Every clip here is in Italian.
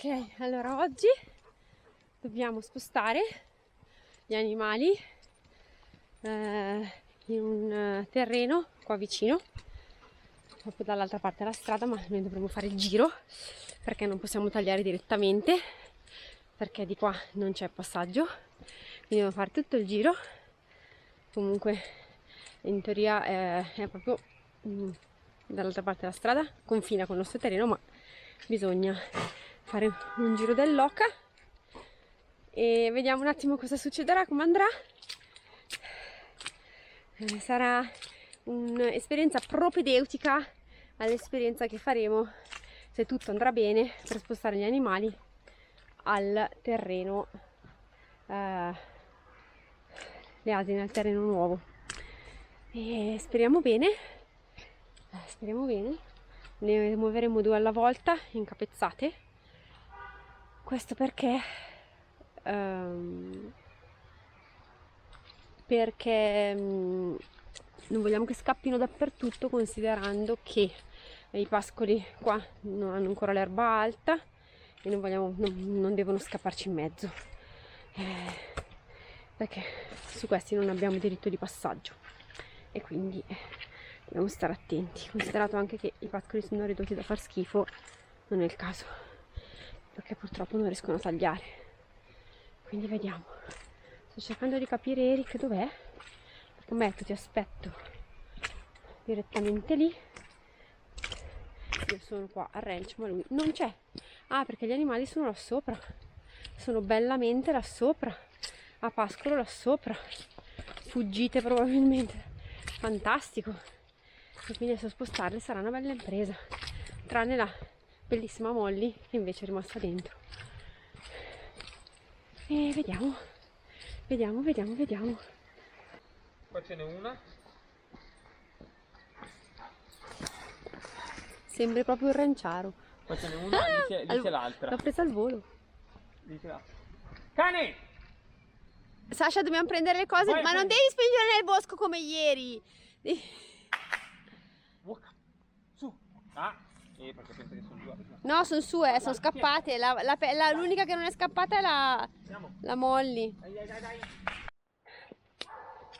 Ok, allora oggi dobbiamo spostare gli animali in un terreno qua vicino, proprio dall'altra parte della strada, ma noi dovremo fare il giro perché non possiamo tagliare direttamente, perché di qua non c'è passaggio, quindi dobbiamo fare tutto il giro. Comunque in teoria è proprio dall'altra parte della strada, confina con il nostro terreno, ma bisogna fare un giro dell'oca e vediamo un attimo cosa succederà, come andrà. Sarà un'esperienza propedeutica all'esperienza che faremo, se tutto andrà bene, per spostare gli animali al terreno, le asine al terreno nuovo. E speriamo bene, ne muoveremo 2 alla volta, incapezzate. Questo perché non vogliamo che scappino dappertutto, considerando che i pascoli qua non hanno ancora l'erba alta e non devono scapparci in mezzo, perché su questi non abbiamo diritto di passaggio e quindi dobbiamo stare attenti, considerato anche che i pascoli sono ridotti da far schifo. Non è il caso, perché purtroppo non riescono a tagliare, quindi vediamo. Sto cercando di capire Eric dov'è, perché ho detto ti aspetto direttamente lì. Io sono qua a ranch, ma lui non c'è. Ah, perché gli animali sono là sopra, sono bellamente là sopra, a pascolo là sopra, fuggite probabilmente. Fantastico. E quindi adesso spostarli sarà una bella impresa, tranne la bellissima Molly che invece è rimasta dentro. E vediamo. Qua ce n'è una. Sembri proprio un ranciaro. Qua ce n'è una, lì c'è l'altra. L'ho presa al volo. Lì c'è l'altra. Cane! Sasha, dobbiamo prendere le cose, Vai, ma non prendi. devi spingere nel bosco come ieri. Su. Ah, perché penso che sono due. No, sono su, sono scappate. L'unica che non è scappata è la Molly. Dai.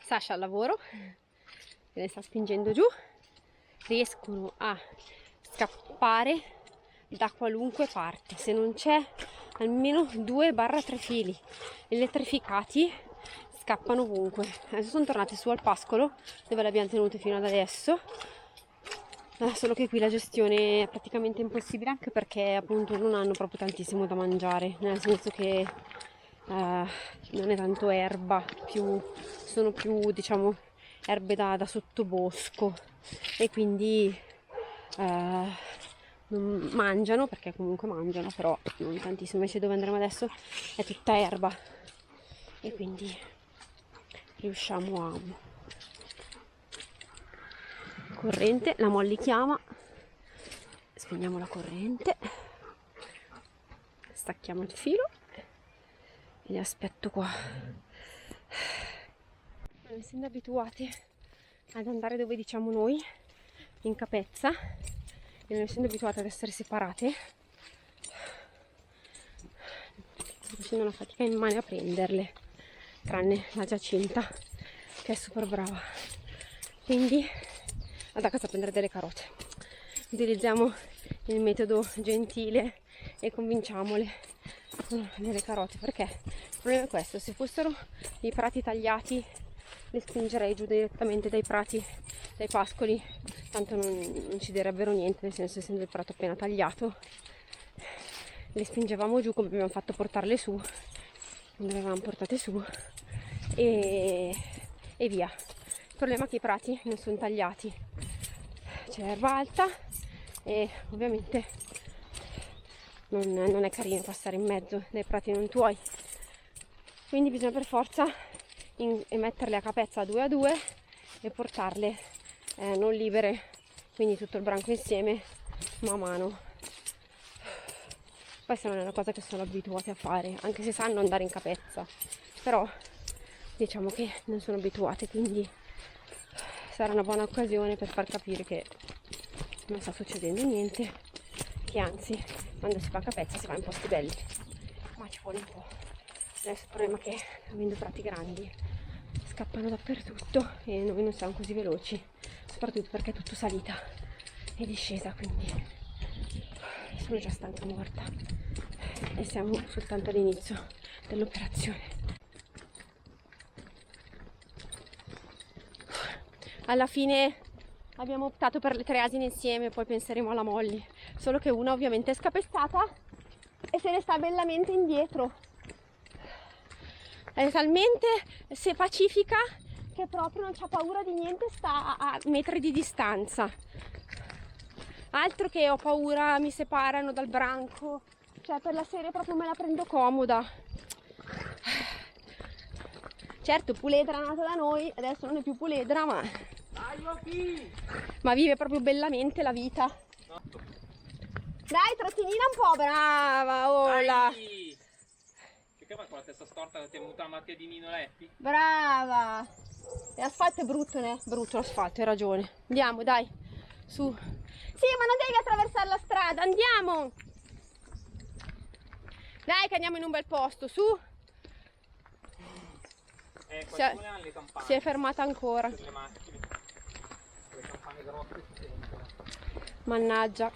Sasha al lavoro, che ne sta spingendo giù. Riescono a scappare da qualunque parte, se non c'è almeno 2-3 fili elettrificati scappano ovunque. Adesso sono tornate su al pascolo dove le abbiamo tenute fino ad adesso, solo che qui la gestione è praticamente impossibile, anche perché appunto non hanno proprio tantissimo da mangiare, nel senso che non è tanto erba, sono più diciamo erbe da sottobosco, e quindi non mangiano, perché comunque mangiano, però non tantissimo. Invece dove andremo adesso è tutta erba e quindi riusciamo a corrente. La Molly chiama, spegniamo la corrente, stacchiamo il filo e li aspetto qua. Essendo abituate ad andare dove diciamo noi, in capezza, e non essendo abituate ad essere separate, sto facendo una fatica immane a prenderle, tranne la Giacinta che è super brava. Quindi vado a casa a prendere delle carote. Utilizziamo il metodo gentile e convinciamole con delle carote, perché il problema è questo: se fossero i prati tagliati le spingerei giù direttamente dai prati, dai pascoli, tanto non ci direbbero niente, nel senso, essendo il prato appena tagliato, le spingevamo giù come abbiamo fatto portarle su, quando le avevamo portate su, e via. Il problema è che i prati non sono tagliati, c'è l'erba alta e ovviamente non è carino passare in mezzo dei prati non tuoi, quindi bisogna per forza metterle a capezza 2 a 2 e portarle non libere, quindi tutto il branco insieme, ma a mano. Questa non è una cosa che sono abituate a fare, anche se sanno andare in capezza, però diciamo che non sono abituate, quindi sarà una buona occasione per far capire che non sta succedendo niente, che anzi quando si fa capezza si va in posti belli, ma ci vuole un po'. Adesso il problema è che avendo prati grandi scappano dappertutto e noi non siamo così veloci, soprattutto perché è tutto salita e discesa, quindi sono già stanca morta e siamo soltanto all'inizio dell'operazione. Alla fine abbiamo optato per le 3 asine insieme, poi penseremo alla Molly, solo che una ovviamente è scapezzata e se ne sta bellamente indietro, è talmente si pacifica che proprio non c'ha paura di niente, sta a metri di distanza. Altro che ho paura, mi separano dal branco, cioè per la serie proprio me la prendo comoda. Certo, puledra nata da noi, adesso non è più puledra, ma vive proprio bellamente la vita. Dai, trottinina un po', brava, Ola. Che va con la testa storta, ti è venuta la macchia di Nino Leppi? Brava. L'asfalto è brutto, ne? Brutto l'asfalto, hai ragione. Andiamo, dai, su. Sì, ma non devi attraversare la strada, andiamo. Dai che andiamo in un bel posto, su. Qualcuno ha le campane. Si è fermata ancora. Le macchine. Le campane grosse si sentono. Mannaggia.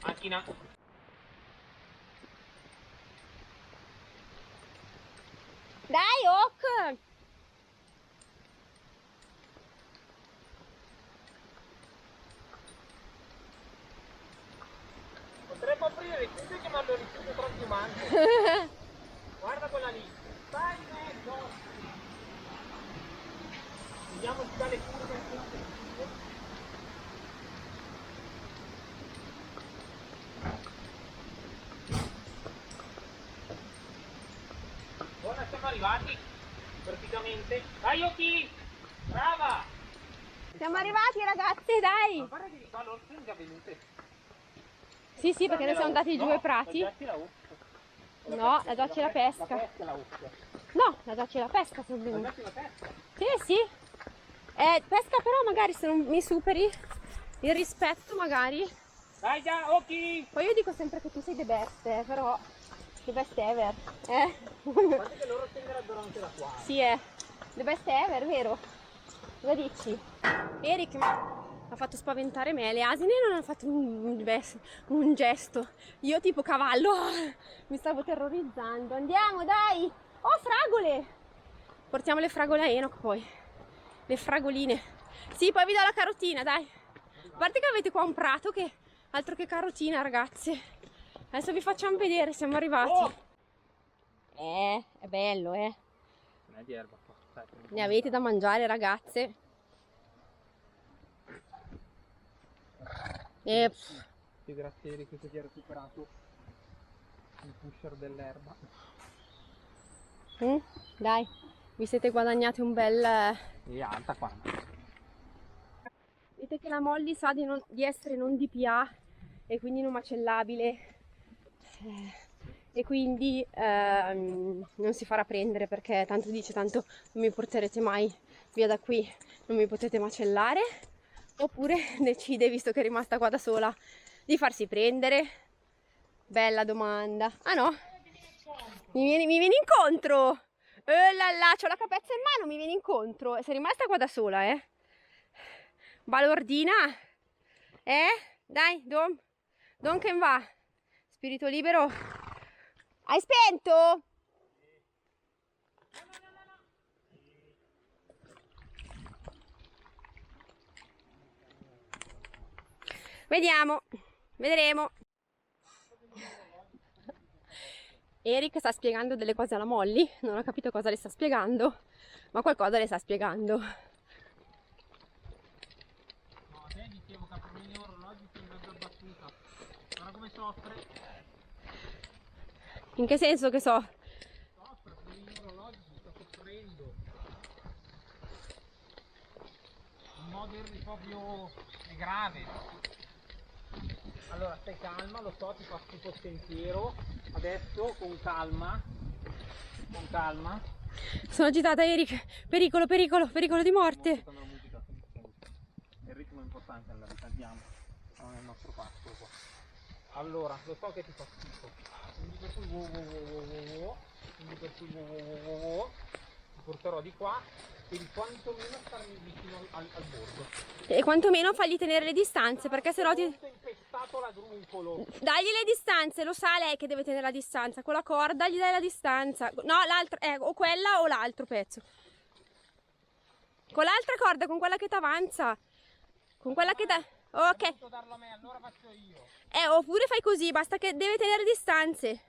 Macchina. Dai, Oak. Potremmo aprire il rifugio e chiamarlo rifugio transhumante. Guarda quella lì. Stai in mezzo. Vediamo se dalle curve. Buona, siamo arrivati praticamente. Dai Oki! Brava! Siamo arrivati ragazze, dai. Ma guarda che di qua loro sono già venute. Sì, sì, perché noi siamo andati giù ai prati. No, la Giacci e la pesca. La pesca e la Ucca. No, la Giacci e la pesca sono La venuti. Giacci e la pesca. Sì, sì. Pesca però magari se non mi superi il rispetto magari. Dai già, Oki! Poi io dico sempre che tu sei the best, però the best ever. Guarda che loro tenderebbero anche da qua. Sì, the best ever, vero? Cosa dici? Eric mi ha fatto spaventare me, le asine non hanno fatto un gesto. Io tipo cavallo, mi stavo terrorizzando. Andiamo, dai! Oh, fragole! Portiamo le fragole a Enoch poi. Le fragoline. Sì, poi vi do la carotina, dai. A parte che avete qua un prato che altro che carotina, ragazze. Adesso vi facciamo vedere, siamo arrivati. È bello, Non è di erba qua. Dai, Ne avete da mangiare, ragazze? Ti grazie Eric che ti ha recuperato il pusher dell'erba. Dai, vi siete guadagnati un bel... E alta qua. Vedete che la Molly sa di essere non DPA e quindi non macellabile e quindi non si farà prendere perché tanto dice tanto non mi porterete mai via da qui, non mi potete macellare, oppure decide, visto che è rimasta qua da sola, di farsi prendere. Bella domanda. Ah no? Mi vieni incontro? Oh là là, c'ho la capezza in mano, mi vieni incontro. Sei rimasta qua da sola, Balordina? Dai, Don che va? Spirito libero? Hai spento? Vediamo, vedremo. Eric sta spiegando delle cose alla Molly, non ho capito cosa le sta spiegando, ma qualcosa le sta spiegando. No, a te dicevo che a prendere orologi sembra abbattuta. Guarda come soffre. In che senso che so? Soffre, per gli orologi si sta soffrendo. In modo proprio è grave. Allora stai calma, lo so, ti faccio tutto il sentiero. Adesso con calma. Con calma. Sono agitata, Eric. Pericolo, pericolo, pericolo di morte. La musica, il ritmo è importante nella vita, andiamo. Non è il nostro passo qua. Allora, lo so che ti fa schifo. Quindi per cui quindi per cui ti porterò di qua, devi quantomeno starmi vicino al bordo. E quantomeno fagli tenere le distanze, perché sennò ti... Molto impestato l'agruncolo. Dagli le distanze, lo sa lei che deve tenere la distanza. Con la corda gli dai la distanza. No, l'altra, o quella o l'altro pezzo. Con l'altra corda, con quella che ti avanza. Con quella che dà... Ok. Posso darlo a me, allora faccio io. Oppure fai così, basta che deve tenere distanze.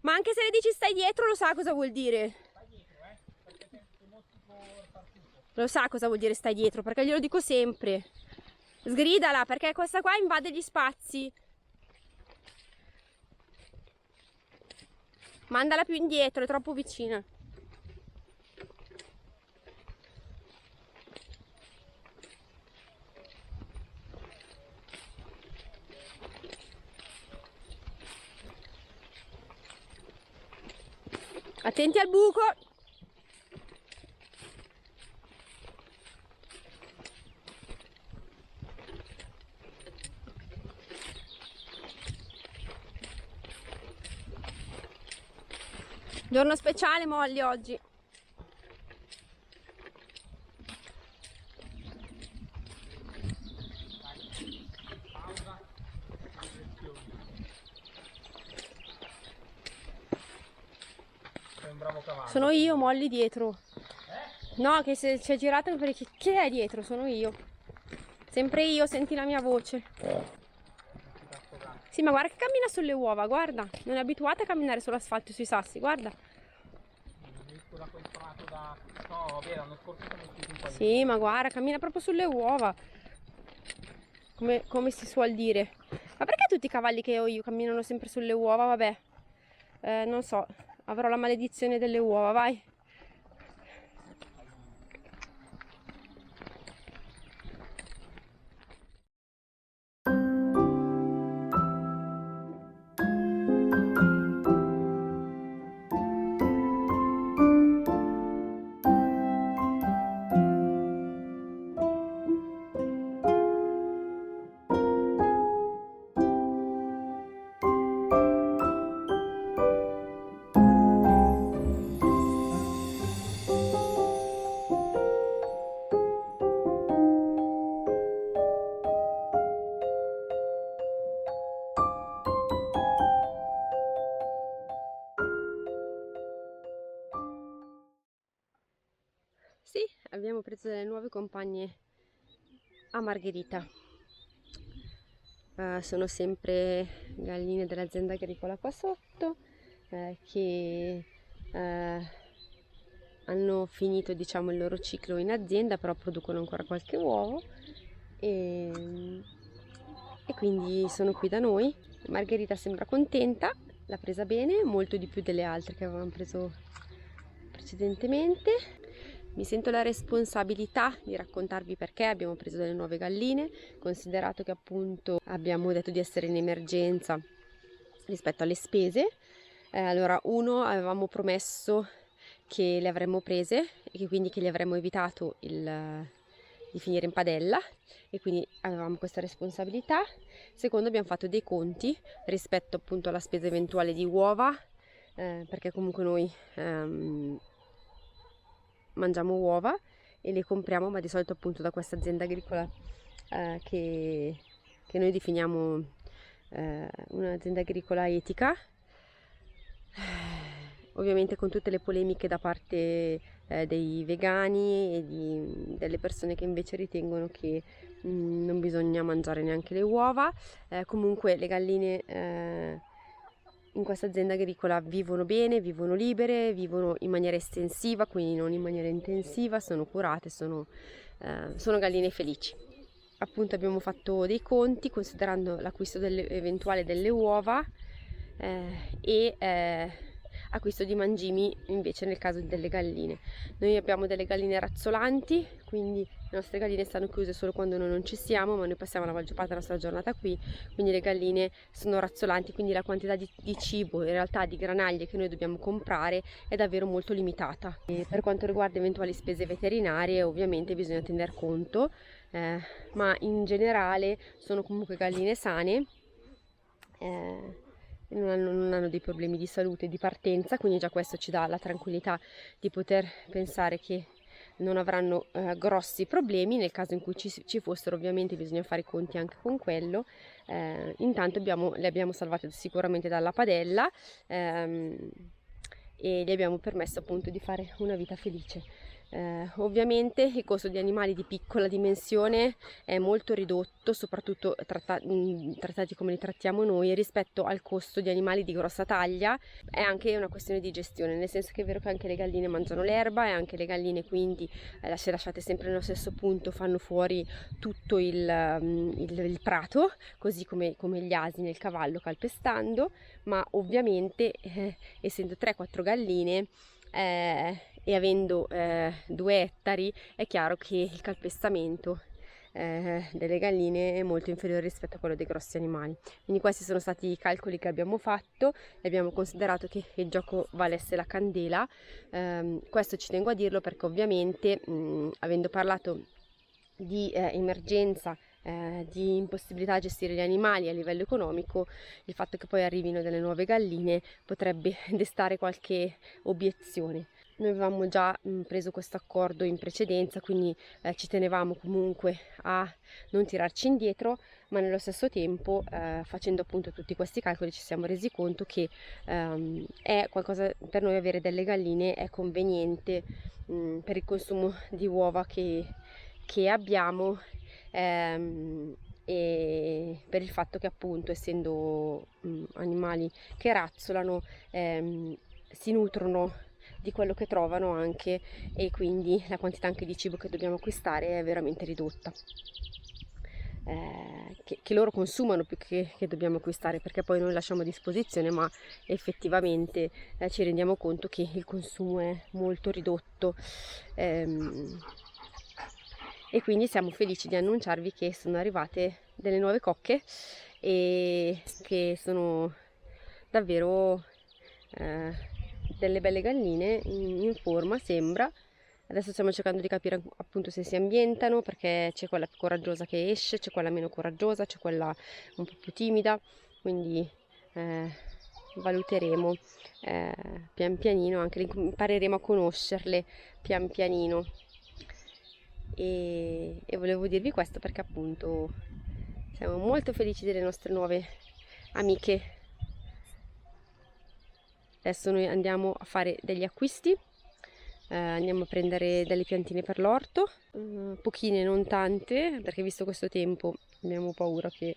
Ma anche se le dici stai dietro, lo sa cosa vuol dire. Stai dietro, perché se no ti può far tutto. Lo sa cosa vuol dire stai dietro, perché glielo dico sempre. Sgridala, perché questa qua invade gli spazi. Mandala più indietro, è troppo vicina. Attenti al buco. Giorno speciale Molly oggi. Pausa. Sei un bravo cavallo. Sono io Molly dietro. No, che se ci è girato per chi è dietro? Sono io. Sempre io, senti la mia voce. Sì, ma guarda che cammina sulle uova, guarda. Non è abituata a camminare sull'asfalto e sui sassi, guarda. Da quel prato da... No, vabbè, l'anno scorso siamo usciti un po'. Sì, ma guarda, cammina proprio sulle uova. Come si suol dire. Ma perché tutti i cavalli che ho io camminano sempre sulle uova? Vabbè, non so, avrò la maledizione delle uova, vai. Sì, abbiamo preso delle nuove compagne a Margherita. Sono sempre galline dell'azienda agricola qua sotto che hanno finito, diciamo, il loro ciclo in azienda, però producono ancora qualche uovo e quindi sono qui da noi. Margherita sembra contenta, l'ha presa bene, molto di più delle altre che avevamo preso precedentemente. Mi sento la responsabilità di raccontarvi perché abbiamo preso delle nuove galline, considerato che appunto abbiamo detto di essere in emergenza rispetto alle spese. Allora, avevamo promesso che le avremmo prese e che quindi che gli avremmo evitato di finire in padella, e quindi avevamo questa responsabilità. Secondo, abbiamo fatto dei conti rispetto appunto alla spesa eventuale di uova, perché comunque noi mangiamo uova e le compriamo, ma di solito appunto da questa azienda agricola che noi definiamo un'azienda agricola etica, ovviamente con tutte le polemiche da parte dei vegani e delle persone che invece ritengono che non bisogna mangiare neanche le uova. Comunque le galline in questa azienda agricola vivono bene, vivono libere, vivono in maniera estensiva, quindi non in maniera intensiva, sono curate, sono galline felici. Appunto abbiamo fatto dei conti considerando l'acquisto eventuale delle uova e acquisto di mangimi invece nel caso delle galline. Noi abbiamo delle galline razzolanti, quindi le nostre galline stanno chiuse solo quando noi non ci siamo, ma noi passiamo la maggior parte della nostra giornata qui, quindi le galline sono razzolanti, quindi la quantità di cibo, in realtà di granaglie che noi dobbiamo comprare è davvero molto limitata. E per quanto riguarda eventuali spese veterinarie, ovviamente bisogna tener conto, ma in generale sono comunque galline sane non hanno dei problemi di salute di partenza, quindi già questo ci dà la tranquillità di poter pensare che non avranno grossi problemi. Nel caso in cui ci fossero, ovviamente bisogna fare i conti anche con quello. Intanto le abbiamo salvate sicuramente dalla padella, e gli abbiamo permesso appunto di fare una vita felice. Ovviamente il costo di animali di piccola dimensione è molto ridotto, soprattutto trattati come li trattiamo noi, rispetto al costo di animali di grossa taglia. È anche una questione di gestione, nel senso che è vero che anche le galline mangiano l'erba, e anche le galline, quindi se lasciate sempre nello stesso punto, fanno fuori tutto il prato, così come gli asini e il cavallo calpestando. Ma ovviamente essendo 3-4 galline e avendo 2 ettari, è chiaro che il calpestamento delle galline è molto inferiore rispetto a quello dei grossi animali. Quindi questi sono stati i calcoli che abbiamo fatto e abbiamo considerato che il gioco valesse la candela. Questo ci tengo a dirlo perché ovviamente, avendo parlato di emergenza, di impossibilità a gestire gli animali a livello economico, il fatto che poi arrivino delle nuove galline potrebbe destare qualche obiezione. Noi avevamo già preso questo accordo in precedenza, quindi ci tenevamo comunque a non tirarci indietro, ma nello stesso tempo, facendo appunto tutti questi calcoli, ci siamo resi conto che è qualcosa per noi, avere delle galline è conveniente per il consumo di uova che abbiamo, e per il fatto che appunto, essendo animali che razzolano, si nutrono di quello che trovano anche, e quindi la quantità anche di cibo che dobbiamo acquistare è veramente ridotta, che loro consumano più che dobbiamo acquistare, perché poi noi lasciamo a disposizione, ma effettivamente ci rendiamo conto che il consumo è molto ridotto. E quindi siamo felici di annunciarvi che sono arrivate delle nuove cocche, e che sono davvero delle belle galline in forma, sembra. Adesso stiamo cercando di capire appunto se si ambientano, perché c'è quella più coraggiosa che esce, c'è quella meno coraggiosa, c'è quella un po' più timida, quindi valuteremo pian pianino, anche impareremo a conoscerle pian pianino. E volevo dirvi questo perché appunto siamo molto felici delle nostre nuove amiche. Adesso noi andiamo a fare degli acquisti, andiamo a prendere delle piantine per l'orto, pochine, non tante, perché visto questo tempo abbiamo paura che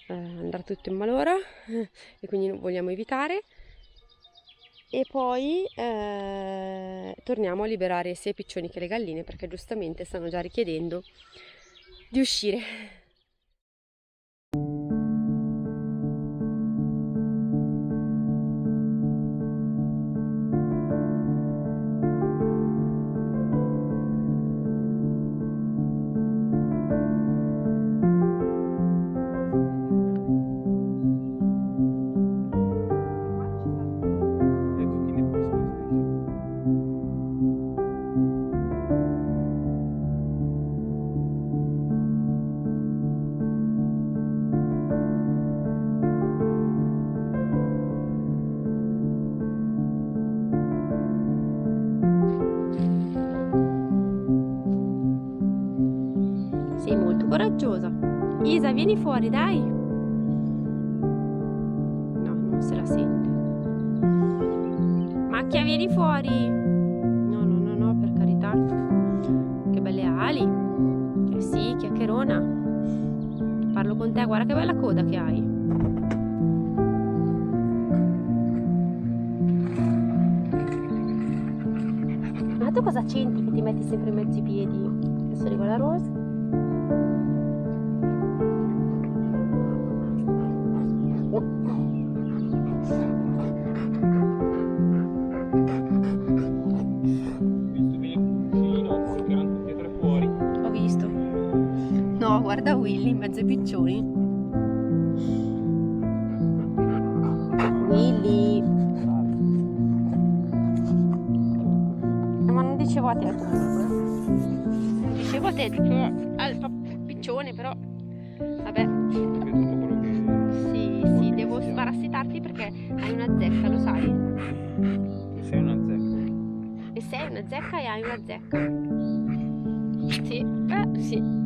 andrà tutto in malora e quindi vogliamo evitare. E poi torniamo a liberare sia i piccioni che le galline, perché giustamente stanno già richiedendo di uscire. Sei molto coraggiosa. Isa, vieni fuori, dai. No, non se la sente. Macchia, vieni fuori. No, no, no, no, per carità. Che belle ali. Sì, chiacchierona. Parlo con te, guarda che bella coda che hai. Ma tu cosa c'entri che ti metti sempre in mezzo ai piedi? Adesso arriva la Rosa. Ho visto. No, guarda Willy in mezzo ai piccioni. Willy. Ma non dicevo a te. Non dicevo a te, dicevo al piccione, però. Vabbè. Sì, sì. parassitarti perché hai una zecca, lo sai? Sei una zecca. E sei una zecca e hai una zecca. Sì, sì.